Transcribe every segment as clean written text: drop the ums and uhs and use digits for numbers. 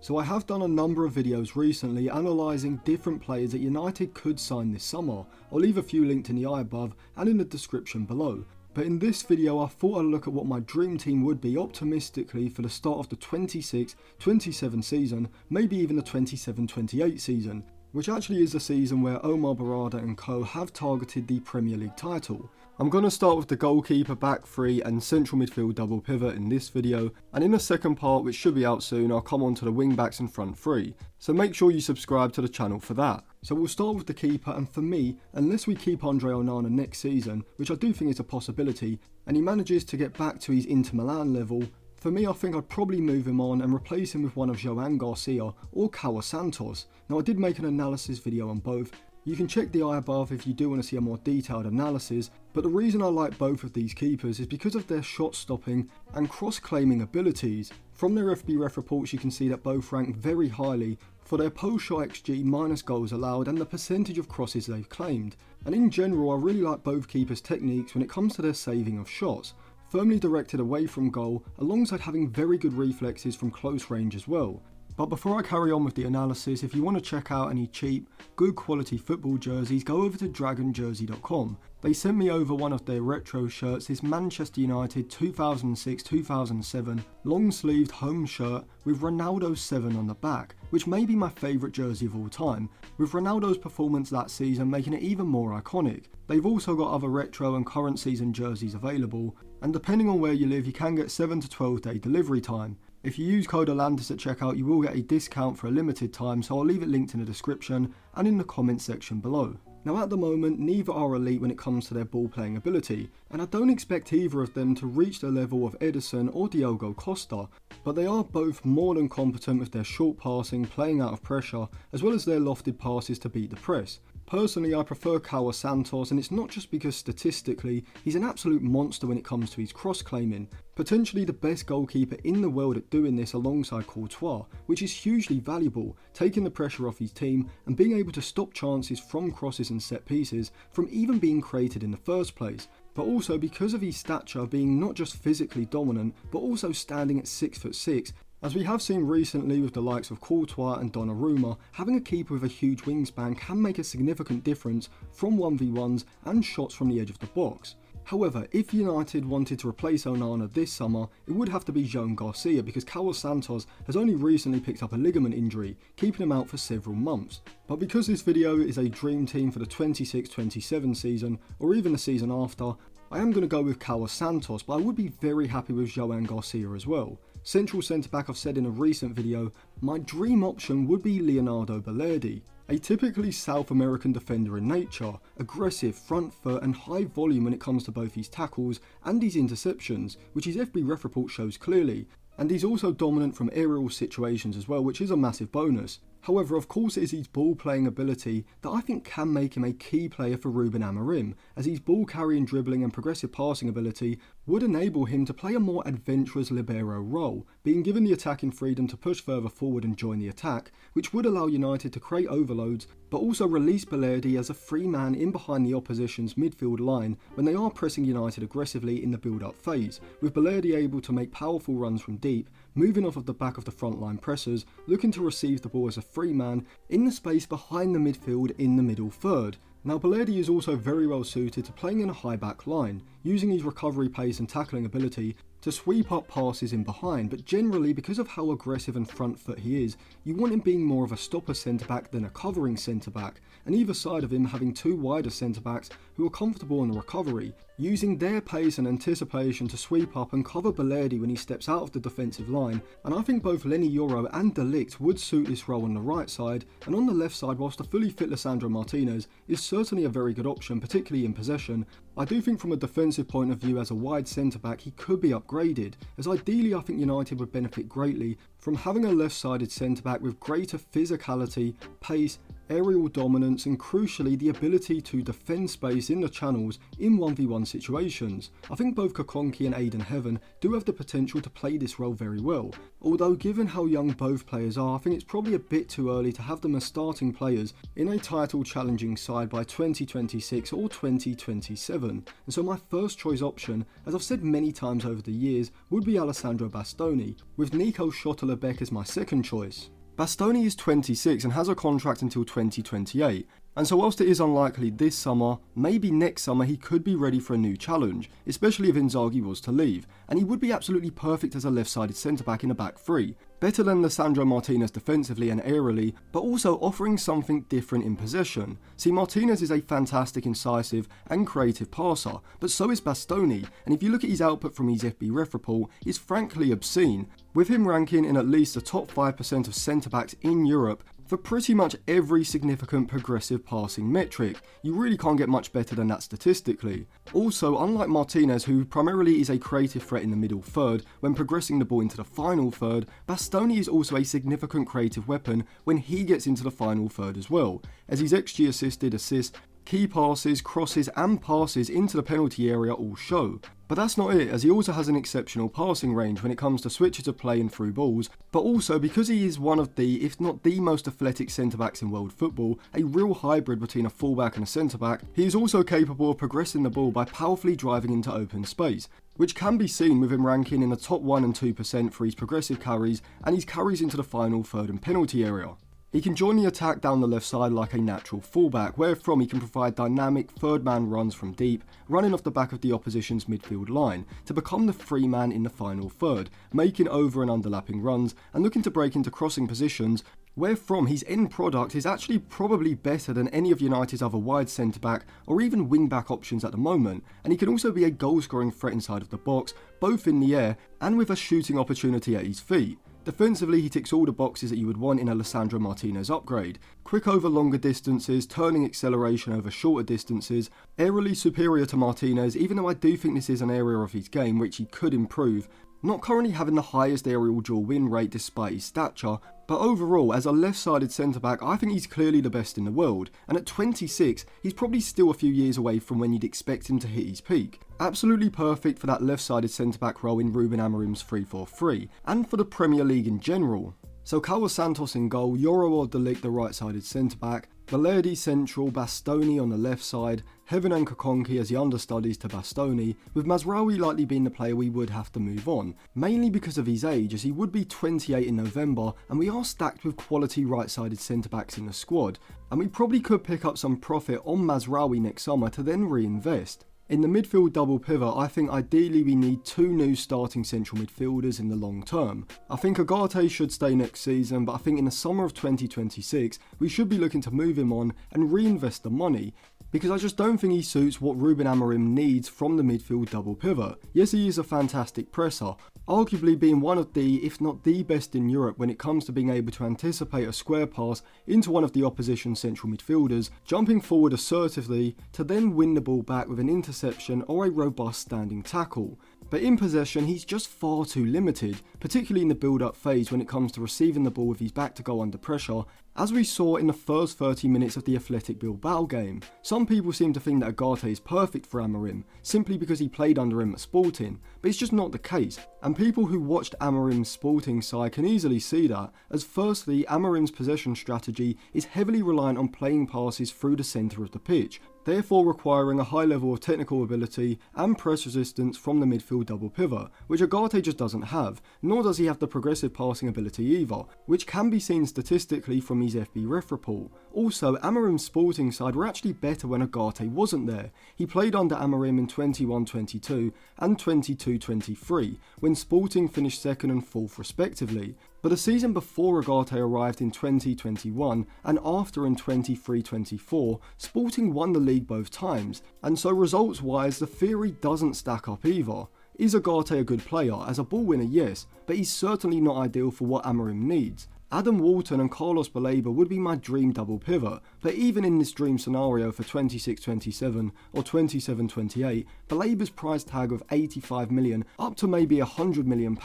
So I have done a number of videos recently analysing different players that United could sign this summer. I'll leave a few linked in the eye above and in the description below. But in this video I thought I'd look at what my dream team would be optimistically for the start of the 26-27 season, maybe even the 27-28 season, which actually is the season where Omar Barada and co have targeted the Premier League title. I'm going to start with the goalkeeper, back three and central midfield double pivot in this video, and in the second part, which should be out soon, I'll come on to the wing backs and front three, so make sure you subscribe to the channel for that. So we'll start with the keeper, and for me, unless we keep Andre Onana next season, which I do think is a possibility, and he manages to get back to his Inter Milan level, for me I think I'd probably move him on and replace him with one of Joan Garcia or Kawa Santos. Now I did make an analysis video on both. You can check the eye above if you do want to see a more detailed analysis, but the reason I like both of these keepers is because of their shot stopping and cross-claiming abilities. From their FBref reports you can see that both rank very highly for their post-shot XG minus goals allowed and the percentage of crosses they've claimed. And in general I really like both keepers' techniques when it comes to their saving of shots. Firmly directed away from goal alongside having very good reflexes from close range as well. But before I carry on with the analysis, if you want to check out any cheap, good quality football jerseys, go over to dragonjersey.com. They sent me over one of their retro shirts, this Manchester United 2006-2007 long sleeved home shirt with Ronaldo 7 on the back, which may be my favourite jersey of all time, with Ronaldo's performance that season making it even more iconic. They've also got other retro and current season jerseys available, and depending on where you live you can get 7 to 12 day delivery time. If you use code Atlantis at checkout you will get a discount for a limited time, so I'll leave it linked in the description and in the comment section below. Now at the moment neither are elite when it comes to their ball playing ability, and I don't expect either of them to reach the level of Edison or Diogo Costa, but they are both more than competent with their short passing, playing out of pressure, as well as their lofted passes to beat the press. Personally, I prefer Kawa Santos, and it's not just because statistically he's an absolute monster when it comes to his cross-claiming. Potentially the best goalkeeper in the world at doing this alongside Courtois, which is hugely valuable, taking the pressure off his team and being able to stop chances from crosses and set pieces from even being created in the first place. But also because of his stature being not just physically dominant, but also standing at 6'6", as we have seen recently with the likes of Courtois and Donnarumma, having a keeper with a huge wingspan can make a significant difference from 1v1s and shots from the edge of the box. However, if United wanted to replace Onana this summer, it would have to be Joan Garcia because Kawa Santos has only recently picked up a ligament injury, keeping him out for several months. But because this video is a dream team for the 26-27 season, or even the season after, I am going to go with Kawa Santos, but I would be very happy with Joan Garcia as well. Central centre-back, I've said in a recent video, my dream option would be Leonardo Balerdi. A typically South American defender in nature, aggressive, front foot and high volume when it comes to both his tackles and his interceptions, which his FBref report shows clearly, and he's also dominant from aerial situations as well, which is a massive bonus. However, of course it is his ball playing ability that I think can make him a key player for Ruben Amorim, as his ball carrying, dribbling and progressive passing ability would enable him to play a more adventurous libero role, being given the attacking freedom to push further forward and join the attack, which would allow United to create overloads, but also release Balerdi as a free man in behind the opposition's midfield line when they are pressing United aggressively in the build-up phase, with Balerdi able to make powerful runs from deep, moving off of the back of the frontline pressers, looking to receive the ball as a free man in the space behind the midfield in the middle third. Now Balerdi is also very well suited to playing in a high back line, using his recovery pace and tackling ability to sweep up passes in behind, but generally because of how aggressive and front foot he is, you want him being more of a stopper centre back than a covering centre back, and either side of him having two wider centre backs who are comfortable in the recovery, using their pace and anticipation to sweep up and cover Balerdi when he steps out of the defensive line. And I think both Lenny Yoro and De Ligt would suit this role on the right side, and on the left side, whilst a fully fit Lisandro Martinez is certainly a very good option, particularly in possession, I do think from a defensive point of view as a wide centre back he could be upgraded, as ideally I think United would benefit greatly from having a left-sided centre-back with greater physicality, pace, aerial dominance and crucially the ability to defend space in the channels in 1v1 situations. I think both Kokonki and Aiden Heaven do have the potential to play this role very well, although given how young both players are, I think it's probably a bit too early to have them as starting players in a title challenging side by 2026 or 2027. And so my first choice option, as I've said many times over the years, would be Alessandro Bastoni, with Nico Schotterbeck as my second choice. Bastoni is 26 and has a contract until 2028, and so whilst it is unlikely this summer, maybe next summer he could be ready for a new challenge, especially if Inzaghi was to leave, and he would be absolutely perfect as a left-sided centre-back in a back three, better than Lisandro Martinez defensively and aerially, but also offering something different in possession. See, Martinez is a fantastic, incisive and creative passer, but so is Bastoni, and if you look at his output from his FB ref report, it's frankly obscene, with him ranking in at least the top 5% of centre-backs in Europe for pretty much every significant progressive passing metric. You really can't get much better than that statistically. Also, unlike Martinez, who primarily is a creative threat in the middle third, when progressing the ball into the final third, Bastoni is also a significant creative weapon when he gets into the final third as well, as his XG assisted assists, key passes, crosses and passes into the penalty area all show. But that's not it, as he also has an exceptional passing range when it comes to switches of play and through balls, but also because he is one of the, if not the most athletic centre-backs in world football, a real hybrid between a fullback and a centre-back, he is also capable of progressing the ball by powerfully driving into open space, which can be seen with him ranking in the top 1 and 2% for his progressive carries and his carries into the final third and penalty area. He can join the attack down the left side like a natural fullback, wherefrom he can provide dynamic third-man runs from deep, running off the back of the opposition's midfield line, to become the free man in the final third, making over and underlapping runs, and looking to break into crossing positions, wherefrom his end product is actually probably better than any of United's other wide centre-back or even wing-back options at the moment, and he can also be a goal-scoring threat inside of the box, both in the air and with a shooting opportunity at his feet. Defensively, he ticks all the boxes that you would want in a Lisandro Martinez upgrade. Quick over longer distances, turning acceleration over shorter distances, aerially superior to Martinez, even though I do think this is an area of his game which he could improve. Not currently having the highest aerial duel win rate despite his stature, but overall, as a left-sided centre-back, I think he's clearly the best in the world, and at 26, he's probably still a few years away from when you'd expect him to hit his peak. Absolutely perfect for that left-sided centre-back role in Ruben Amorim's 3-4-3, and for the Premier League in general. So Carlos Santos in goal, Yoro or De Ligt the right-sided centre-back, Valerdi central, Bastoni on the left side, Heaven and Kokonki as the understudies to Bastoni, with Mazraoui likely being the player we would have to move on, mainly because of his age, as he would be 28 in November, and we are stacked with quality right-sided centre-backs in the squad, and we probably could pick up some profit on Mazraoui next summer to then reinvest. In the midfield double pivot, I think ideally we need 2 new starting central midfielders in the long term. I think Agate should stay next season, but I think in the summer of 2026, we should be looking to move him on and reinvest the money, because I just don't think he suits what Ruben Amorim needs from the midfield double pivot. Yes, he is a fantastic presser, arguably being one of the, if not the best in Europe when it comes to being able to anticipate a square pass into one of the opposition central midfielders, jumping forward assertively to then win the ball back with an interception or a robust standing tackle. But in possession, he's just far too limited, particularly in the build-up phase when it comes to receiving the ball with his back to goal under pressure, as we saw in the first 30 minutes of the Athletic Bilbao game. Some people seem to think that Agate is perfect for Amorim, simply because he played under him at Sporting, but it's just not the case, and people who watched Amorim's Sporting side can easily see that, as firstly, Amorim's possession strategy is heavily reliant on playing passes through the centre of the pitch, therefore requiring a high level of technical ability and press resistance from the midfield double pivot, which Agate just doesn't have, nor does he have the progressive passing ability either, which can be seen statistically from his FB ref report. Also, Amorim's Sporting side were actually better when Agate wasn't there. He played under Amorim in 21-22 and 22-23, when Sporting finished 2nd and 4th respectively. But the season before Agate arrived in 2021 and after in 23-24, Sporting won the league both times, and so results wise the theory doesn't stack up either. Is Agate a good player? As a ball winner, yes, but he's certainly not ideal for what Amorim needs. Adam Walton and Carlos Baleba would be my dream double pivot, but even in this dream scenario for 26-27 or 27-28, Baleba's price tag of 85 million up to maybe £100 million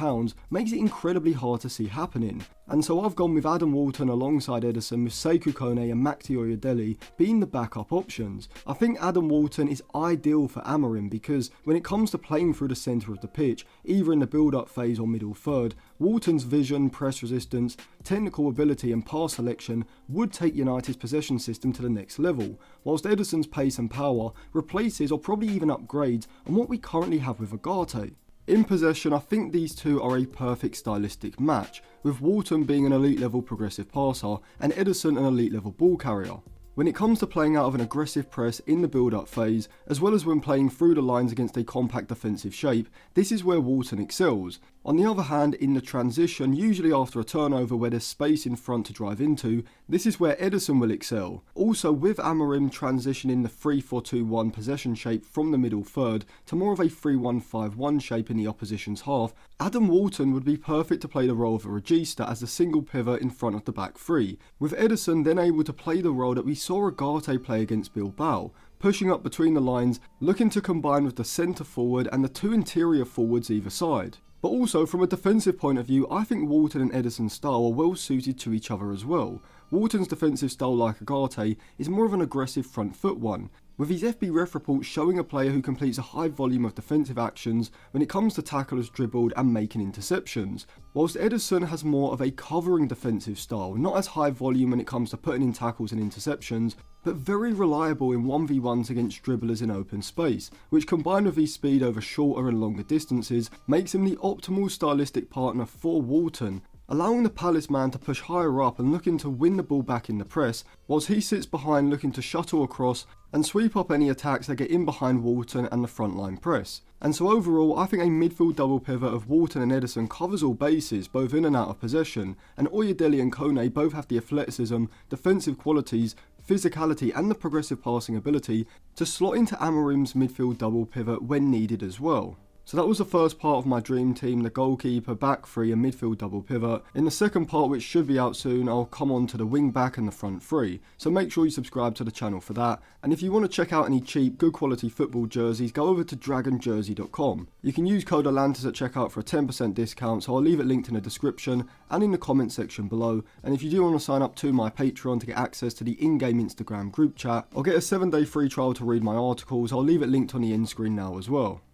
makes it incredibly hard to see happening. And so I've gone with Adam Walton alongside Ederson, with Sekou Kone and Makti Oyedele being the backup options. I think Adam Walton is ideal for Amorim because when it comes to playing through the centre of the pitch, either in the build-up phase or middle third, Walton's vision, press resistance, technical ability and pass selection would take United's possession system to the next level, whilst Ederson's pace and power replaces or probably even upgrades on what we currently have with Agate. In possession, I think these two are a perfect stylistic match, with Wharton being an elite level progressive passer and Ederson an elite level ball carrier. When it comes to playing out of an aggressive press in the build-up phase, as well as when playing through the lines against a compact defensive shape, this is where Wharton excels. On the other hand, in the transition, usually after a turnover where there's space in front to drive into, this is where Ederson will excel. Also, with Amorim transitioning the 3-4-2-1 possession shape from the middle third to more of a 3-1-5-1 shape in the opposition's half, Adam Wharton would be perfect to play the role of a regista as the single pivot in front of the back three, with Ederson then able to play the role that we saw Ugarte play against Bilbao, pushing up between the lines, looking to combine with the centre forward and the two interior forwards either side. But also, from a defensive point of view, I think Wharton and Ederson's style are well suited to each other as well. Wharton's defensive style, like Ugarte, is more of an aggressive front foot one, with his FB ref report showing a player who completes a high volume of defensive actions when it comes to tackles dribbled and making interceptions, whilst Ederson has more of a covering defensive style, not as high volume when it comes to putting in tackles and interceptions, but very reliable in 1v1s against dribblers in open space, which combined with his speed over shorter and longer distances makes him the optimal stylistic partner for Wharton, allowing the Palace man to push higher up and looking to win the ball back in the press, whilst he sits behind looking to shuttle across and sweep up any attacks that get in behind Wharton and the frontline press. And so overall, I think a midfield double pivot of Wharton and Ederson covers all bases, both in and out of possession, and Oyedele and Kone both have the athleticism, defensive qualities, physicality and the progressive passing ability to slot into Amorim's midfield double pivot when needed as well. So that was the first part of my dream team, the goalkeeper, back three and midfield double pivot. In the second part, which should be out soon, I'll come on to the wing back and the front three. So make sure you subscribe to the channel for that. And if you want to check out any cheap, good quality football jerseys, go over to dragonjersey.com. You can use code Atlantis at checkout for a 10% discount, so I'll leave it linked in the description and in the comment section below. And if you do want to sign up to my Patreon to get access to the in-game Instagram group chat, or get a 7-day free trial to read my articles, I'll leave it linked on the end screen now as well.